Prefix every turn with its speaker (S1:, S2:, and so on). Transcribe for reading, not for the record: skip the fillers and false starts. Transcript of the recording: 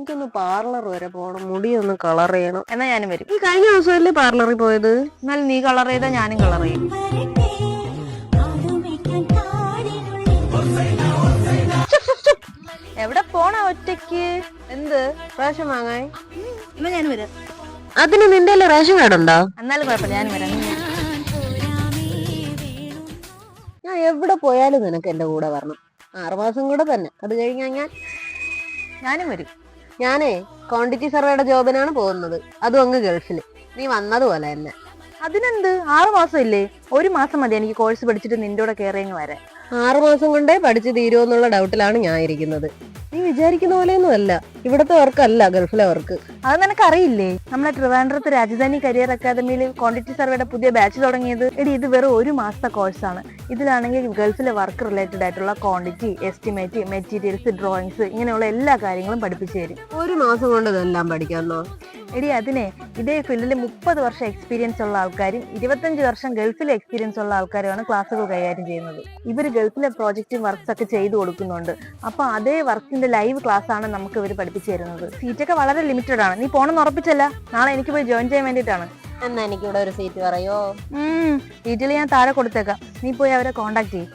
S1: എനിക്കൊന്ന് പാർലർ വരെ പോണം, മുടി ഒന്ന് കളർ ചെയ്യണം.
S2: എന്നാ ഞാനും വരും.
S1: ഈ കഴിഞ്ഞ ദിവസമല്ലേ പാർലറിൽ പോയത്?
S2: എന്നാലും നീ കളർ ചെയ്താ ഞാനും കളർ ചെയ്യും. എവിടെ പോണ ഒറ്റയ്ക്ക്? എന്ത്
S1: റേഷൻ വാങ്ങാൻ?
S2: എന്നാ ഞാനും വരാം.
S1: അതിന് നിന്റെ റേഷൻ കാർഡ് ഉണ്ടോ?
S2: എന്നാലും കുഴപ്പമില്ല, ഞാനും വരാം.
S1: ഞാൻ എവിടെ പോയാലും നിനക്ക് എന്റെ കൂടെ വരണം. 6 മാസം കൂടെ തന്നെ, അത് കഴിഞ്ഞാൽ
S2: ഞാനും വരും.
S1: ഞാനേ ക്വാണ്ടിറ്റി സർവേയുടെ ജോബിനാണ് പോകുന്നത്, അതും അങ്ങ് ഗൾഫില്. നീ വന്നതുപോലെ തന്നെ.
S2: അതിനെന്ത്, 6 മാസം ഇല്ലേ? 1 മാസം മതി എനിക്ക് കോഴ്സ് പഠിച്ചിട്ട് നിന്റെ കൂടെ കയറിയങ്ങ് വരാൻ.
S1: 6 മാസം കൊണ്ടേ പഠിച്ചു തീരുമെന്നുള്ള ഡൗട്ടിലാണ് ഞാൻ ഇരിക്കുന്നത്. നീ വിചാരിക്കുന്ന പോലെയൊന്നും അല്ല, ഇവിടത്തെ വർക്കല്ല ഗൾഫിലെ വർക്ക്.
S2: അത് നിനക്കറിയില്ലേ? നമ്മളെ ട്രിവാൻഡ്രത്ത് രാജധാനി കരിയർ അക്കാദമിയിൽ ക്വാണ്ടിറ്റി സർവേയുടെ പുതിയ ബാച്ച് തുടങ്ങിയത്. എടി, ഇത് വെറും 1 മാസത്തെ കോഴ്സാണ്. ഇതിലാണെങ്കിൽ ഗൾഫിലെ വർക്ക് റിലേറ്റഡ് ആയിട്ടുള്ള ക്വാണ്ടിറ്റി, എസ്റ്റിമേറ്റ്, മെറ്റീരിയൽസ്, ഡ്രോയിങ്സ്, ഇങ്ങനെയുള്ള എല്ലാ കാര്യങ്ങളും പഠിപ്പിച്ചു തരും.
S1: 1 മാസം കൊണ്ട് ഇതെല്ലാം പഠിക്കാമെന്നോ?
S2: എടി, അതിനെ ഇതേ ഫീൽഡിൽ 30 വർഷം എക്സ്പീരിയൻസ് ഉള്ള ആൾക്കാരും 25 വർഷം ഗൾഫിലെ എക്സ്പീരിയൻസ് ഉള്ള ആൾക്കാരുമാണ് ക്ലാസ്സുകൾ കൈകാര്യം ചെയ്യുന്നത്. ഇവർ ഗൾഫിലെ പ്രോജക്റ്റും വർക്ക്സ് ഒക്കെ ചെയ്തു കൊടുക്കുന്നുണ്ട്. അപ്പൊ അതേ വർക്കിന്റെ ലൈവ് ക്ലാസ് ആണ് നമുക്ക് ഇവർ പഠിപ്പിച്ചു തരുന്നത്. സീറ്റൊക്കെ വളരെ ലിമിറ്റഡ് ആണ്. നീ പോണെന്ന് ഉറപ്പിച്ചല്ല, നാളെ എനിക്ക് പോയി ജോയിൻ ചെയ്യാൻ വേണ്ടിയിട്ടാണ്.
S1: എന്നാ എനിക്കിവിടെ ഒരു സീറ്റ് പറയോ?
S2: ഡീറ്റെയിൽ ഞാൻ താഴെ കൊടുത്തേക്കാം, നീ പോയി അവരെ കോണ്ടാക്ട് ചെയ്യും.